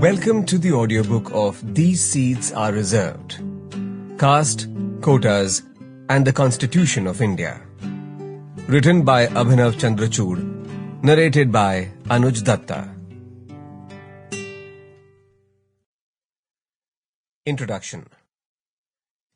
Welcome to the audiobook of These Seats Are Reserved, Caste, Quotas and the Constitution of India. Written by Abhinav Chandrachud, narrated by Anuj Datta. Introduction.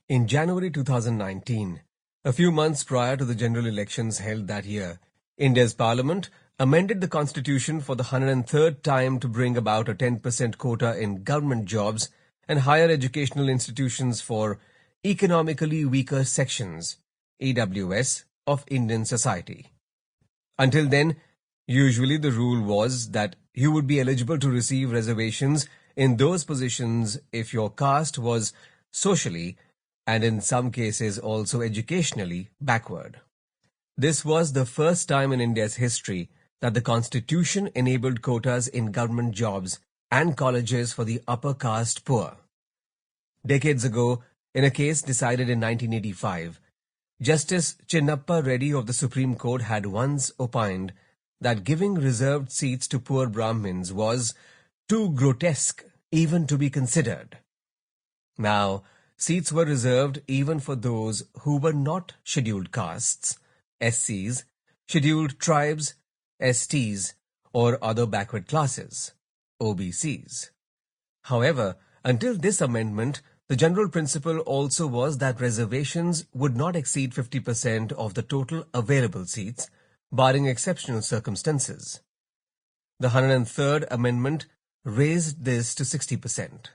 In January 2019, a few months prior to the general elections held that year, India's Parliament amended the Constitution for the 103rd time to bring about a 10% quota in government jobs and higher educational institutions for economically weaker sections, EWS, of Indian society. Until then, usually the rule was that you would be eligible to receive reservations in those positions if your caste was socially and in some cases also educationally backward. This was the first time in India's history that the Constitution enabled quotas in government jobs and colleges for the upper caste poor. Decades ago, in a case decided in 1985, Justice Chinnappa Reddy of the Supreme Court had once opined that giving reserved seats to poor Brahmins was too grotesque even to be considered. Now, seats were reserved even for those who were not scheduled castes, SCs, scheduled tribes, STs, or other backward classes, OBCs. However, until this amendment, the general principle also was that reservations would not exceed 50% of the total available seats, barring exceptional circumstances. The 103rd Amendment raised this to 60%.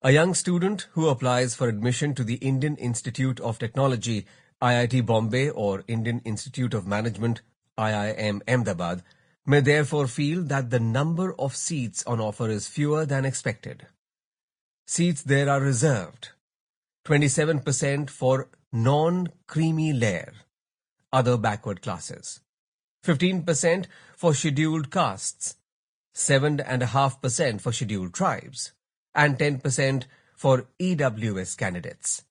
A young student who applies for admission to the Indian Institute of Technology, IIT Bombay, or Indian Institute of Management, IIM Ahmedabad, may therefore feel that the number of seats on offer is fewer than expected. Seats there are reserved: 27% for non-creamy layer, other backward classes, 15% for scheduled castes, 7.5% for scheduled tribes, and 10% for EWS candidates.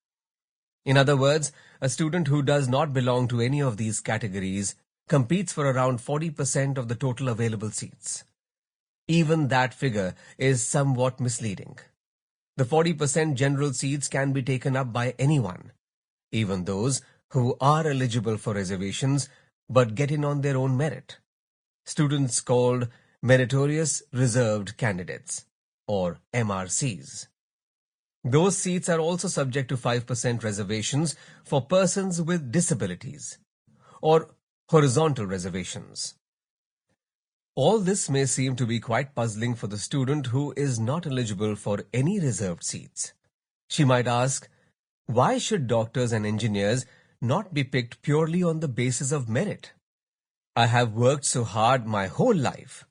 In other words, a student who does not belong to any of these categories competes for around 40% of the total available seats. Even that figure is somewhat misleading. The 40% general seats can be taken up by anyone, even those who are eligible for reservations but get in on their own merit. Students called meritorious reserved candidates, or MRCs. Those seats are also subject to 5% reservations for persons with disabilities, or horizontal reservations. All this may seem to be quite puzzling for the student who is not eligible for any reserved seats. She might ask, why should doctors and engineers not be picked purely on the basis of merit? I have worked so hard my whole life.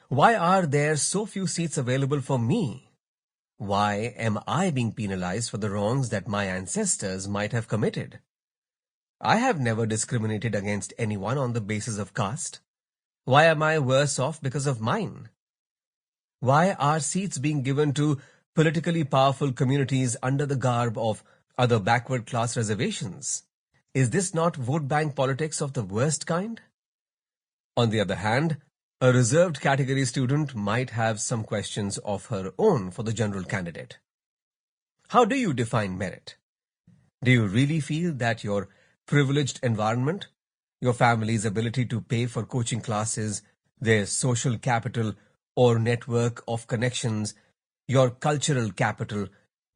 Why are there so few seats available for me? Why am I being penalized for the wrongs that my ancestors might have committed? I have never discriminated against anyone on the basis of caste. Why am I worse off because of mine? Why are seats being given to politically powerful communities under the garb of other backward class reservations? Is this not vote bank politics of the worst kind? On the other hand, a reserved category student might have some questions of her own for the general candidate. How do you define merit? Do you really feel that your privileged environment, your family's ability to pay for coaching classes, their social capital or network of connections, your cultural capital,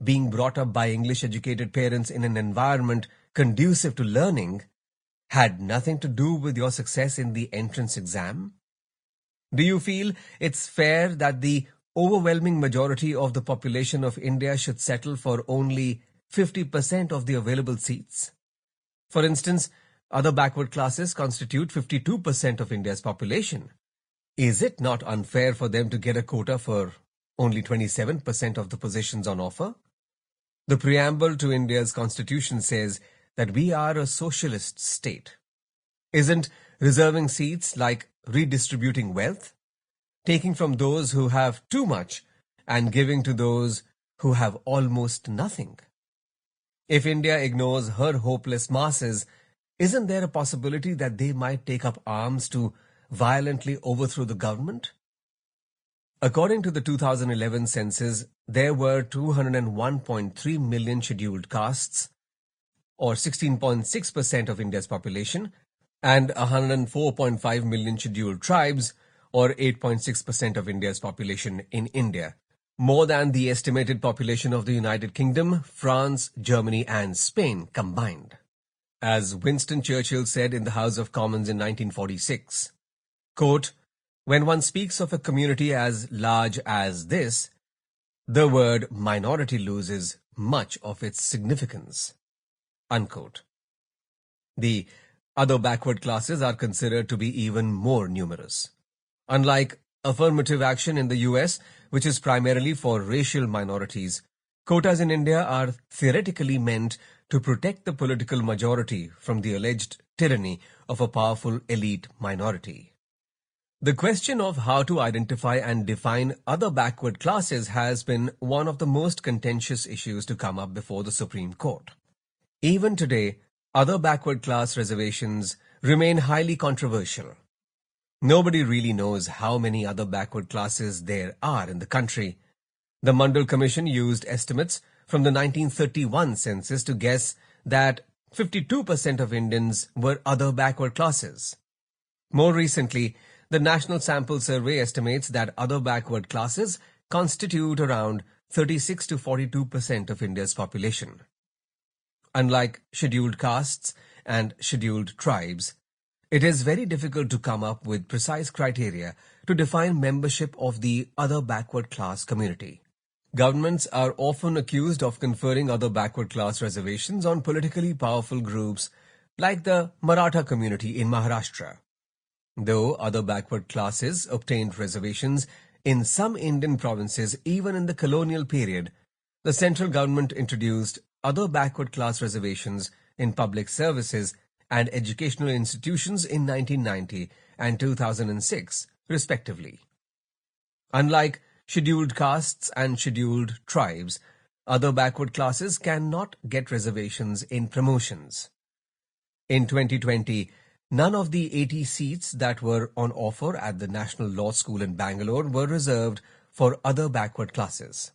being brought up by English-educated parents in an environment conducive to learning, had nothing to do with your success in the entrance exam? Do you feel it's fair that the overwhelming majority of the population of India should settle for only 50% of the available seats? For instance, other backward classes constitute 52% of India's population. Is it not unfair for them to get a quota for only 27% of the positions on offer? The preamble to India's constitution says that we are a socialist state. Isn't reserving seats like redistributing wealth? Taking from those who have too much and giving to those who have almost nothing? If India ignores her hopeless masses, isn't there a possibility that they might take up arms to violently overthrow the government? According to the 2011 census, there were 201.3 million scheduled castes, or 16.6% of India's population, and 104.5 million scheduled tribes, or 8.6% of India's population in India, more than the estimated population of the United Kingdom, France, Germany, and Spain combined. As Winston Churchill said in the House of Commons in 1946, quote, "When one speaks of a community as large as this, the word minority loses much of its significance." Unquote. The other backward classes are considered to be even more numerous. Unlike affirmative action in the US, which is primarily for racial minorities, quotas in India are theoretically meant to protect the political majority from the alleged tyranny of a powerful elite minority. The question of how to identify and define other backward classes has been one of the most contentious issues to come up before the Supreme Court. Even today, other backward class reservations remain highly controversial. Nobody really knows how many other backward classes there are in the country. The Mandal Commission used estimates from the 1931 census to guess that 52% of Indians were other backward classes. More recently, the National Sample Survey estimates that other backward classes constitute around 36 to 42% of India's population. Unlike scheduled castes and scheduled tribes, it is very difficult to come up with precise criteria to define membership of the other backward class community. Governments are often accused of conferring other backward class reservations on politically powerful groups like the Maratha community in Maharashtra. Though other backward classes obtained reservations in some Indian provinces even in the colonial period, the central government introduced other backward class reservations in public services and educational institutions in 1990 and 2006, respectively. Unlike scheduled castes and scheduled tribes, other backward classes cannot get reservations in promotions. In 2020, none of the 80 seats that were on offer at the National Law School in Bangalore were reserved for other backward classes.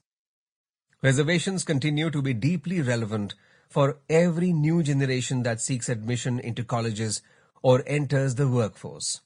Reservations continue to be deeply relevant for every new generation that seeks admission into colleges or enters the workforce.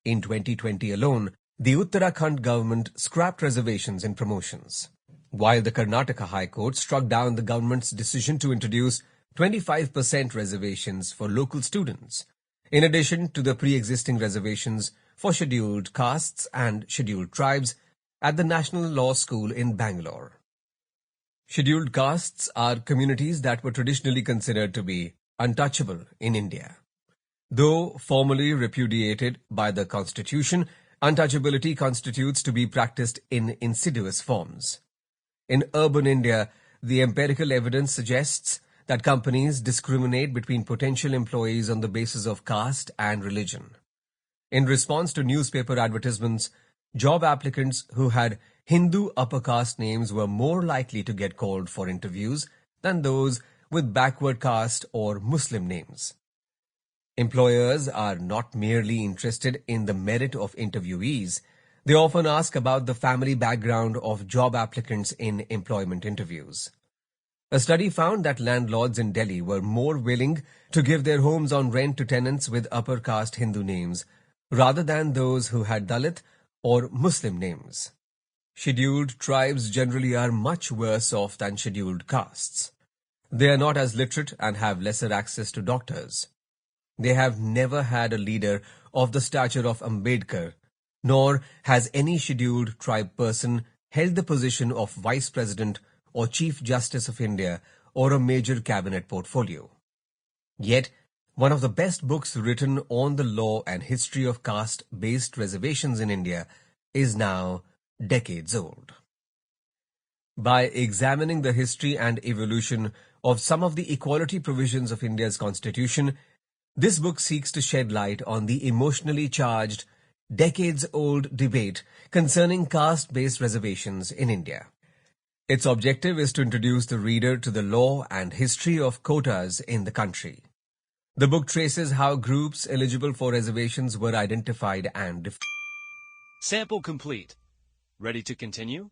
In 2020 alone, the Uttarakhand government scrapped reservations in promotions, while the Karnataka High Court struck down the government's decision to introduce 25% reservations for local students, in addition to the pre-existing reservations for scheduled castes and scheduled tribes at the National Law School in Bangalore. Scheduled castes are communities that were traditionally considered to be untouchable in India. Though formally repudiated by the Constitution, untouchability constitutes to be practiced in insidious forms. In urban India, the empirical evidence suggests that companies discriminate between potential employees on the basis of caste and religion. In response to newspaper advertisements, job applicants who had Hindu upper caste names were more likely to get called for interviews than those with backward caste or Muslim names. Employers are not merely interested in the merit of interviewees, they often ask about the family background of job applicants in employment interviews. A study found that landlords in Delhi were more willing to give their homes on rent to tenants with upper caste Hindu names rather than those who had Dalit or Muslim names. Scheduled tribes generally are much worse off than scheduled castes. They are not as literate and have lesser access to doctors. They have never had a leader of the stature of Ambedkar, nor has any scheduled tribe person held the position of Vice President or Chief Justice of India or a major cabinet portfolio. Yet, one of the best books written on the law and history of caste-based reservations in India is now decades old. By examining the history and evolution of some of the equality provisions of India's constitution, this book seeks to shed light on the emotionally charged, decades-old debate concerning caste-based reservations in India. Its objective is to introduce the reader to the law and history of quotas in the country. The book traces how groups eligible for reservations were identified and Sample complete. Ready to continue?